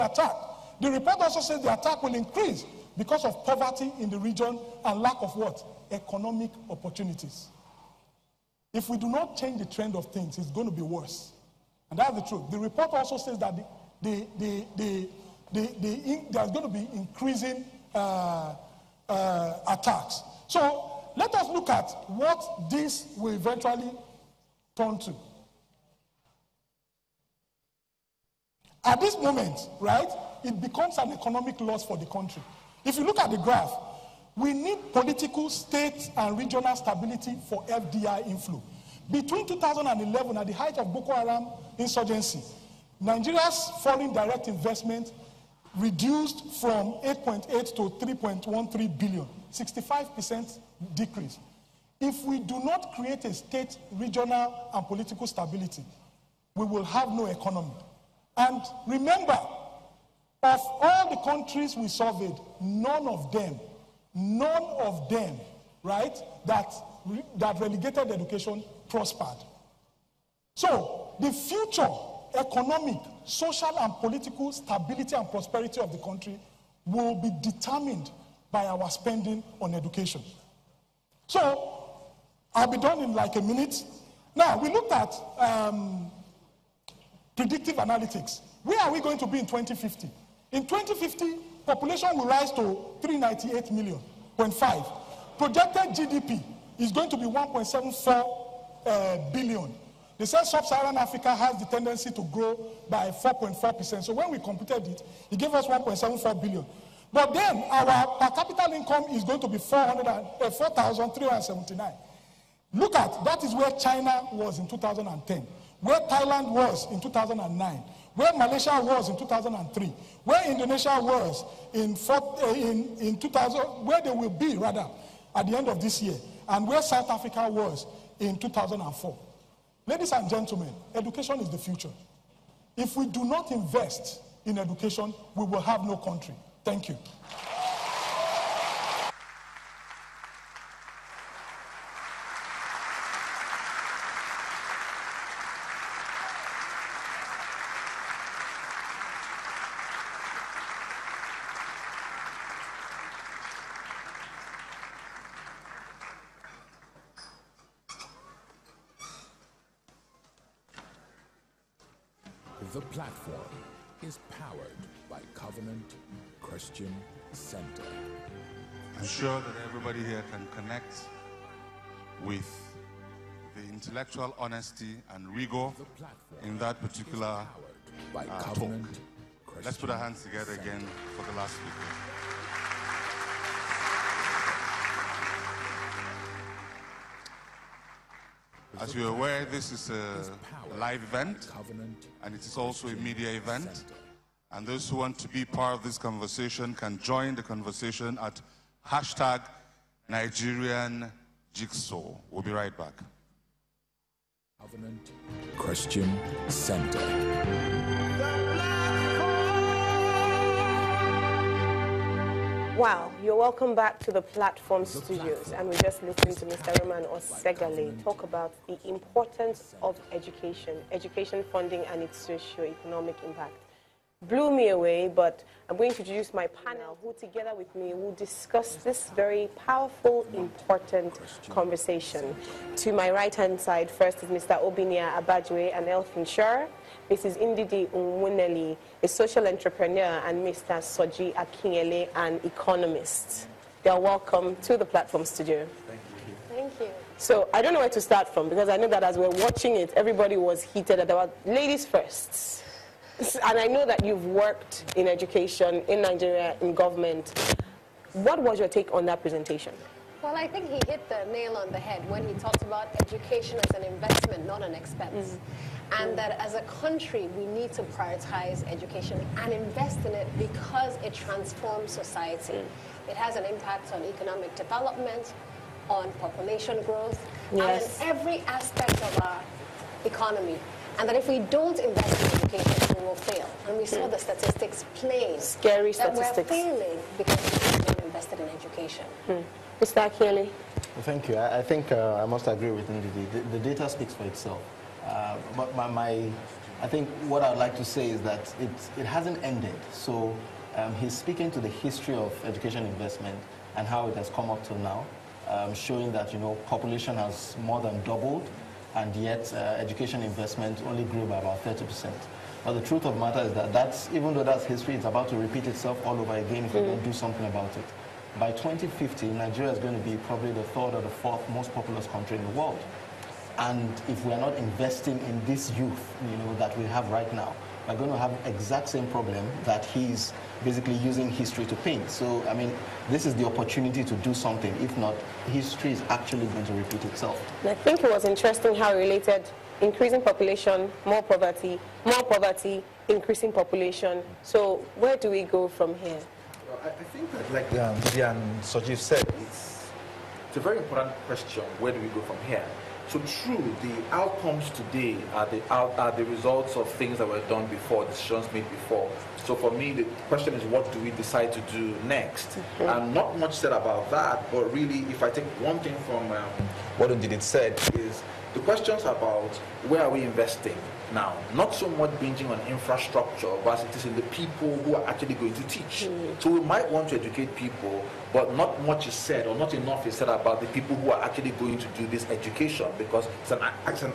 attack. The report also says the attack will increase because of poverty in the region and lack of what? Economic opportunities. If we do not change the trend of things, it's going to be worse. And that's the truth. The report also says that there's going to be increasing attacks. So let us look at what this will eventually turn to. At this moment, right, it becomes an economic loss for the country. If you look at the graph, we need political, state, and regional stability for FDI inflow. Between 2011, at the height of Boko Haram insurgency, Nigeria's foreign direct investment reduced from 8.8 to 3.13 billion, 65% decrease. If we do not create a state, regional, and political stability, we will have no economy. And remember, of all the countries we surveyed, none of them, right, that relegated education prospered. So the future economic, social, and political stability and prosperity of the country will be determined by our spending on education. So I'll be done in like a minute. Now, we looked at predictive analytics. Where are we going to be in 2050? In 2050, population will rise to 398 million, 0.5. Projected GDP is going to be 1.74 billion. They said sub-Saharan Africa has the tendency to grow by 4.4%. So when we computed it, it gave us 1.74 billion. But then our per capita income is going to be 4,379. Look at, that is where China was in 2010, where Thailand was in 2009, where Malaysia was in 2003, where Indonesia was in 2000, where they will be rather at the end of this year, and where South Africa was in 2004. Ladies and gentlemen, education is the future. If we do not invest in education, we will have no country. Thank you. The platform is powered by Covenant Christian Center. I'm sure that everybody here can connect with the intellectual honesty and rigor in that particular talk. Let's put our hands together again for the last speaker. As you're aware, this is a live event, and it is also a media event. And those who want to be part of this conversation can join the conversation at #Nigerian Jigsaw. We'll be right back. Covenant Christian Center. Wow, you're welcome back to the Platform Studios, and we just listened to Mr. Roman Osegale talk about the importance of education funding and its socio-economic impact. Blew me away, but I'm going to introduce my panel who together with me will discuss this very powerful, important conversation. To my right-hand side, first is Mr. Obinia Abajwe, an health insurer, Mrs. Indidi Unwuneli, a social entrepreneur, and Mr. Soji Akinyele, an economist. They are welcome to the Platform Studio. Thank you. Thank you. So I don't know where to start from, because I know that as we're watching it, everybody was heated about ladies first. And I know that you've worked in education, in Nigeria, in government. What was your take on that presentation? Well, I think he hit the nail on the head when he talked about education as an investment, not an expense. And that as a country, we need to prioritize education and invest in it because it transforms society. It has an impact on economic development, on population growth, and in every aspect of our economy. And that if we don't invest in education, we will fail. And we saw the statistics plain. Scary that statistics. We're failing because we have not invested in education. Mr. Akinyele? Well, thank you. I think I must agree with Ndidi. The data speaks for itself. But my I think what I'd like to say is that it hasn't ended. So he's speaking to the history of education investment and how it has come up till now, showing that, population has more than doubled, and yet education investment only grew by about 30%. But the truth of the matter is that even though that's history, it's about to repeat itself all over again if we don't do something about it. By 2050, Nigeria is going to be probably the third or the fourth most populous country in the world. And if we are not investing in this youth, that we have right now, we're going to have the exact same problem that he's basically using history to paint. So, I mean, this is the opportunity to do something. If not, history is actually going to repeat itself. And I think it was interesting how he related increasing population, more poverty, increasing population. So where do we go from here? Well, I think that, like Dian Sojiv said, it's a very important question. Where do we go from here? So true, the outcomes today are the results of things that were done before, decisions made before. So for me, the question is, what do we decide to do next? And not much said about that, but really, if I take one thing from what Ndidi said, is the questions about where are we investing now? Not so much binging on infrastructure, but it is in the people who are actually going to teach. So we might want to educate people, but not much is said, or not enough is said about the people who are actually going to do this education, because it's an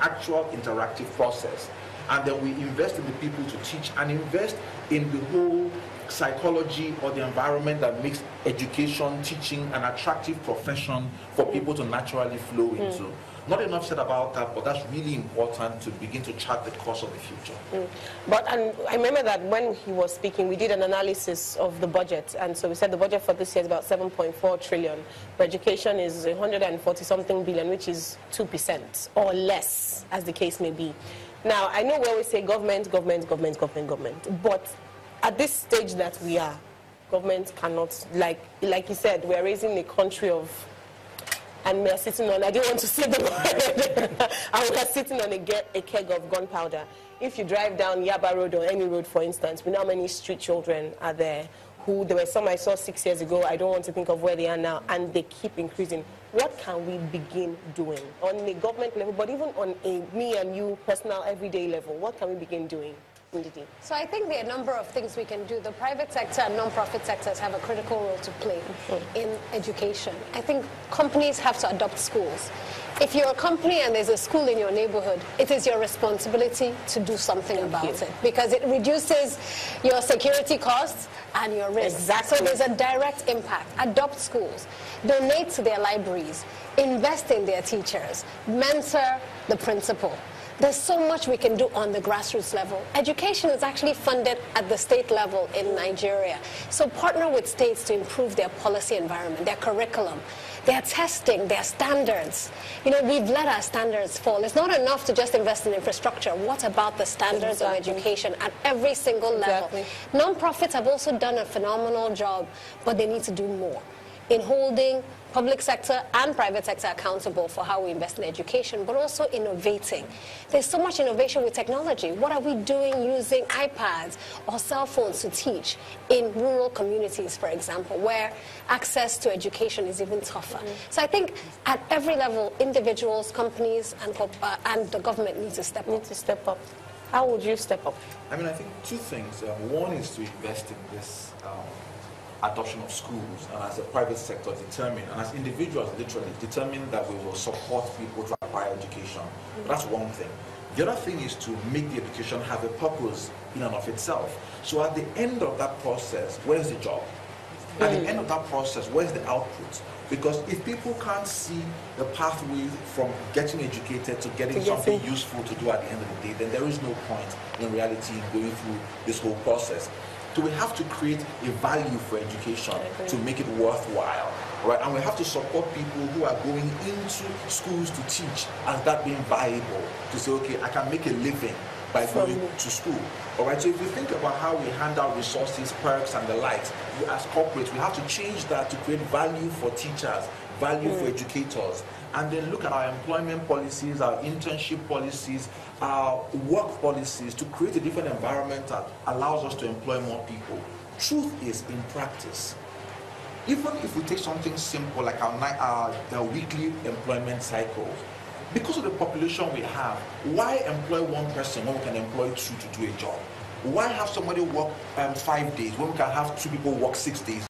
actual interactive process. And then we invest in the people to teach, and invest in the whole psychology or the environment that makes education, teaching an attractive profession for people to naturally flow into. Not enough said about that, but that's really important to begin to chart the course of the future. But I remember that when he was speaking, we did an analysis of the budget, and so we said the budget for this year is about 7.4 trillion. For education is 140-something billion, which is 2% or less, as the case may be. Now, I know we always say government, but at this stage that we are, government cannot, like you said, we are raising a country of, and we are sitting on, I didn't want to say the word, and we are sitting on a keg of gunpowder. If you drive down Yaba Road or any road, for instance, we know how many street children are there. There were some I saw 6 years ago, I don't want to think of where they are now, and they keep increasing. What can we begin doing on a government level, but even on a me and you personal everyday level? What can we begin doing? So I think there are a number of things we can do. The private sector and non-profit sectors have a critical role to play in education. I think companies have to adopt schools. If you're a company and there's a school in your neighborhood, it is your responsibility to do something about it, because it reduces your security costs and your risk. Exactly. So there's a direct impact. Adopt schools, donate to their libraries, invest in their teachers, mentor the principal. There's so much we can do on the grassroots level. Education is actually funded at the state level in Nigeria. So partner with states to improve their policy environment, their curriculum, their testing, their standards. We've let our standards fall. It's not enough to just invest in infrastructure. What about the standards of education at every single level? Non-profits have also done a phenomenal job, but they need to do more in holding public sector and private sector accountable for how we invest in education, but also innovating. There's so much innovation with technology. What are we doing using iPads or cell phones to teach in rural communities, for example, where access to education is even tougher? So I think at every level, individuals, companies, and the government need to step up. How would you step up? I mean, I think two things. One is to invest in this adoption of schools, and as a private sector determine, and as individuals literally determine that we will support people to acquire education. That's one thing. The other thing is to make the education have a purpose in and of itself. So at the end of that process, where's the job? At the end of that process, where's the output? Because if people can't see the pathway from getting educated to getting something useful to do at the end of the day, then there is no point in reality in going through this whole process. So we have to create a value for education to make it worthwhile, right? And we have to support people who are going into schools to teach as that being viable, to say, okay, I can make a living by going to school, all right? So if we think about how we hand out resources, perks, and the likes, as corporates, we have to change that to create value for teachers, value for educators, and then look at our employment policies, our internship policies, our work policies to create a different environment that allows us to employ more people. Truth is, in practice, even if we take something simple like our weekly employment cycle, Because of the population we have, why employ one person when we can employ two to do a job? Why have somebody work 5 days when we can have two people work 6 days?